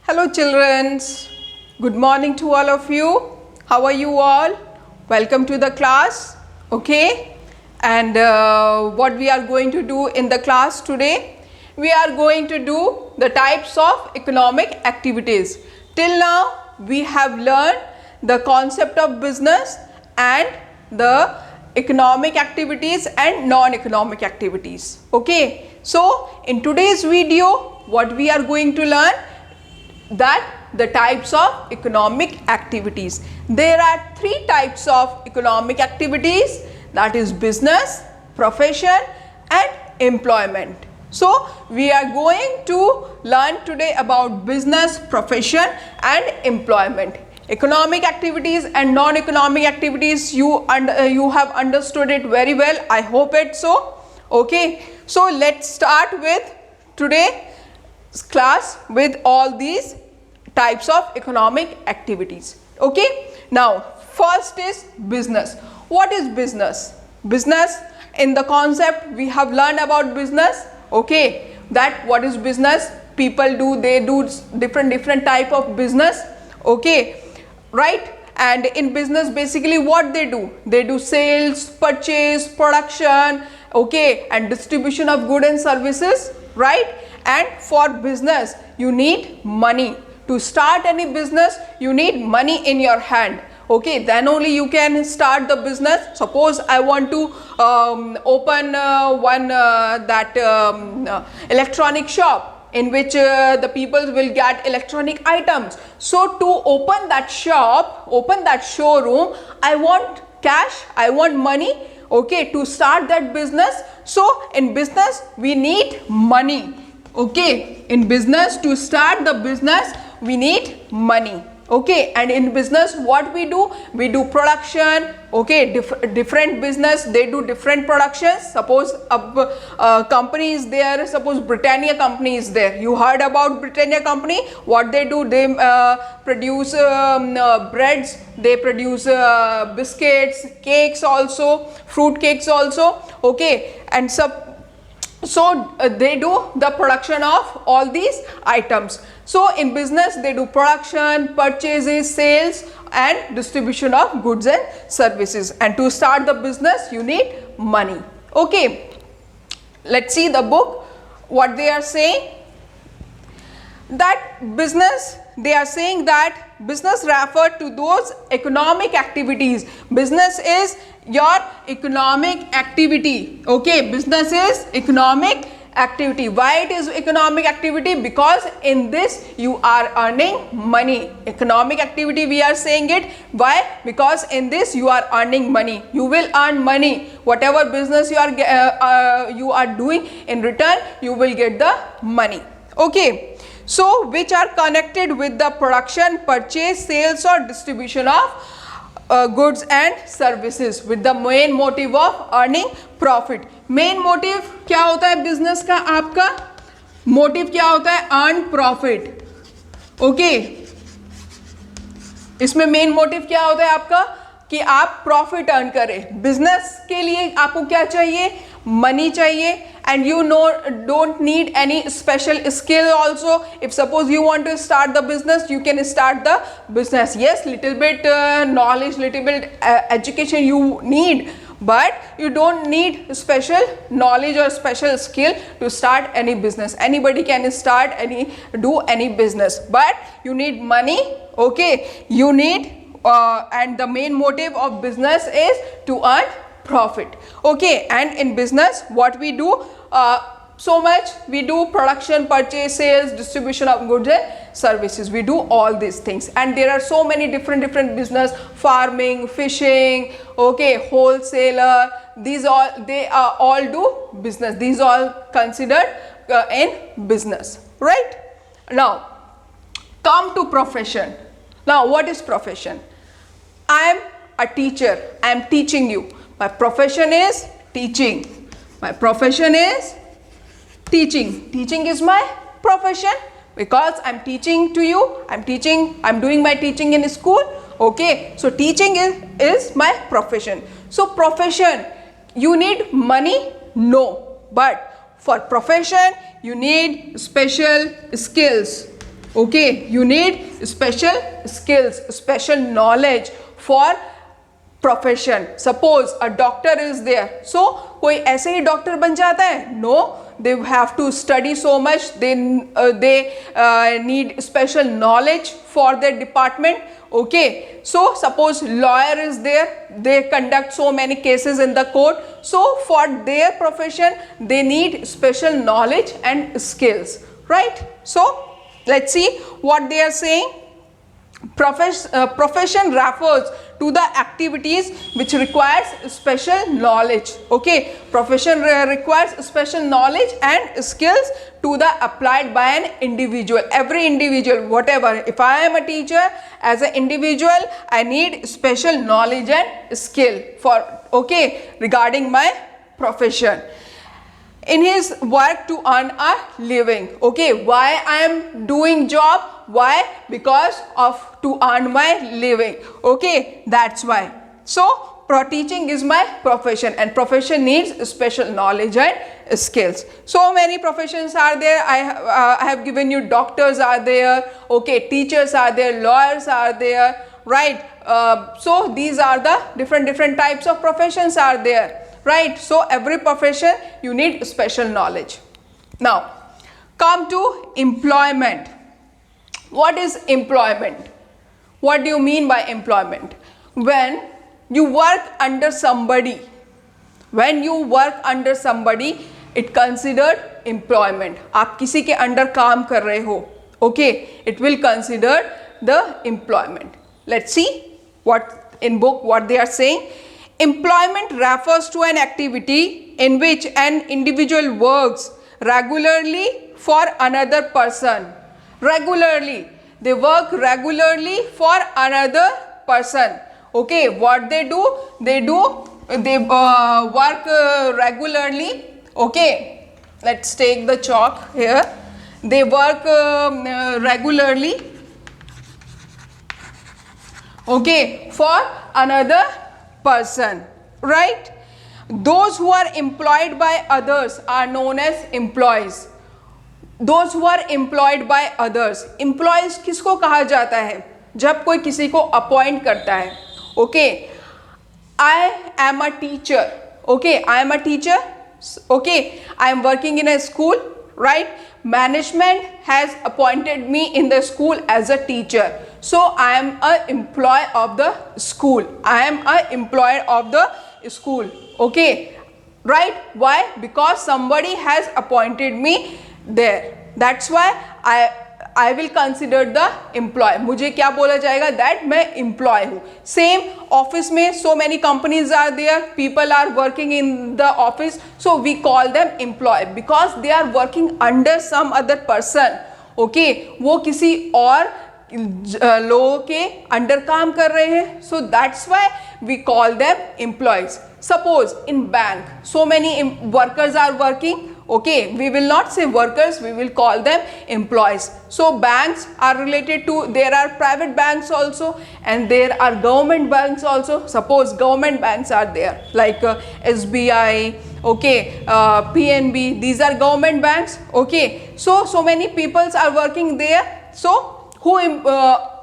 Hello children, good morning to all of you. How are you all? Welcome to the class. Okay, and what we are going to do in the class today, we are going to do the types of economic activities. Till now we have learned the concept of business and the economic activities and non-economic activities. Okay, so in today's video what we are going to learn, that the types of economic activities. There are three types of economic activities, that is business, profession and employment. So we are going to learn today about business, profession and employment. Economic activities and non-economic activities, you have understood it very well, I hope it so. Okay, so let's start with today class with all these types of economic activities. Okay, now first is business. What is business? Business, in the concept we have learned about business. Okay, that what is business, people do, they do different type of business. Okay, right? And in business basically what they do sales, purchase, production, okay, and distribution of goods and services, right? And for business you need money. To start any business you need money in your hand. Okay, then only you can start the business. Suppose I want to open one electronic shop in which the people will get electronic items. So to open that shop, open that showroom, I want cash, I want money, okay, to start that business. So in business we need money. Okay, in business, to start the business we need money. Okay, and in business what we do production. Okay, different business, they do different productions. Suppose a company is there, suppose Britannia company is there. You heard about Britannia company. What they do, they produce breads, they produce biscuits, cakes also, fruit cakes also. Okay, and so they do the production of all these items. So in business they do production, purchases, sales and distribution of goods and services. And to start the business you need money. Okay, let's see the book what they are saying. That business, they are saying that business refer to those economic activities. Business is your economic activity. Okay, business is economic activity. Why it is economic activity? Because in this you are earning money. Economic activity we are saying it. Why? Because in this you are earning money. You will earn money. Whatever business you are doing, in return you will get the money. Okay, so which are connected with the production, purchase, sales or distribution of goods and services with the main motive of earning profit. Main motive क्या होता है business का? आपका motive क्या होता है? Earn profit. Okay, इसमें main motive क्या होता है आपका? कि आप प्रॉफिट अर्न करें. बिजनेस के लिए आपको क्या चाहिए? मनी चाहिए. And you don't need any special skill also. If suppose you want to start the business, you can start the business. Yes, little bit knowledge, little bit education you need, but you don't need special knowledge or special skill to start any business. Anybody can start do any business, but you need money. Okay, you need and the main motive of business is to earn profit. Okay, and in business what we do, so much we do production, purchase, sales, distribution of goods and services. We do all these things, and there are so many different business, farming, fishing, okay, wholesaler, these all, they all do business. These all considered in business, right? Now come to profession. Now what is profession? I am a teacher, I am teaching you. My profession is teaching. My profession is teaching. Teaching is my profession because I'm teaching to you. I'm doing my teaching in school. Okay, so teaching is my profession. So profession, you need money? No. But for profession, you need special skills. Okay, you need special skills, special knowledge for profession. Suppose a doctor is there, so कोई ऐसे ही doctor बन जाता है? No, they have to study so much. They need special knowledge for their department. Okay, so suppose lawyer is there, they conduct so many cases in the court, so for their profession they need special knowledge and skills, right? So let's see what they are saying. Profession refers to the activities which requires special knowledge. Okay, profession requires special knowledge and skills to the applied by an individual. Every individual, whatever, if I am a teacher, as an individual I need special knowledge and skill for, okay, regarding my profession in his work to earn a living. Okay, why I am doing job? Why? Because of to earn my living. Okay, that's why. So teaching is my profession, and profession needs special knowledge and skills. So many professions are there. I have given you doctors are there, okay, teachers are there, lawyers are there, right? So these are the different types of professions are there, right? So every profession you need special knowledge. Now come to employment. What is employment? What do you mean by employment? When you work under somebody, when you work under somebody, it considered employment. आप किसी के under काम कर रहे हो, okay, it will consider the employment. Let's see what in book what they are saying. Employment refers to an activity in which an individual works regularly for another person. Regularly, they work regularly for another person. Okay, what they do? They work regularly. Okay, let's take the chalk here. They work regularly, okay, for another person, right? Those who are employed by others are known as employees. Those who are employed by others, employees किसको कहा जाता है? जब कोई किसी को appoint करता है. Okay, I am a teacher. Okay, I am a teacher. Okay, I am working in a school, right? Management has appointed me in the school as a teacher. So I am an employee of the school. I am an employee of the school. Okay, right? Why? Because somebody has appointed me there. That's why I will consider the employee. मुझे क्या बोला जाएगा? That मैं employee हूँ. Same office में so many companies are there. People are working in the office, so we call them employee because they are working under some other person. Okay, वो किसी और लोगों के अंडर काम कर रहे हैं. So that's why we call them employees. Suppose in bank, so many workers are working. Okay, we will not say workers, we will call them employees. So banks are related to, there are private banks also and there are government banks also. Suppose government banks are there like SBI, okay, PNB, these are government banks. Okay, so many peoples are working there. So who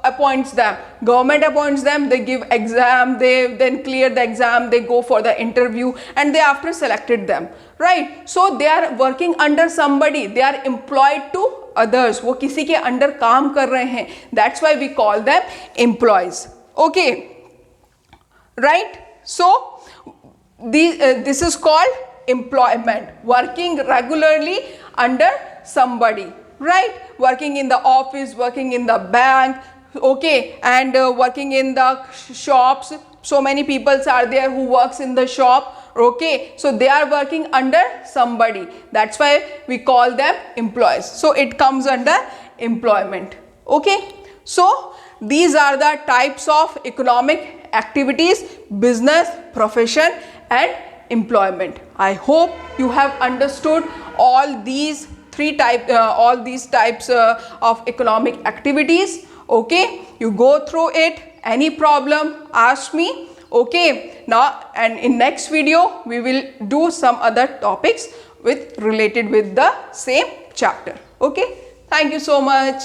appoints them? Government appoints them. They give exam, they then clear the exam, they go for the interview and they after selected them, right? So they are working under somebody, they are employed to others. वो किसी के under काम कर रहे हैं. That's why we call them employees. Okay, right? So this is called employment, working regularly under somebody, right? Working in the office, working in the bank, okay, and working in the shops. So many people are there who works in the shop, okay, so they are working under somebody. That's why we call them employees. So it comes under employment. Okay, so these are the types of economic activities: business, profession and employment. I hope you have understood all these types of economic activities. Okay, you go through it. Any problem, ask me. Okay, now and in next video we will do some other topics related with the same chapter. Okay, thank you so much.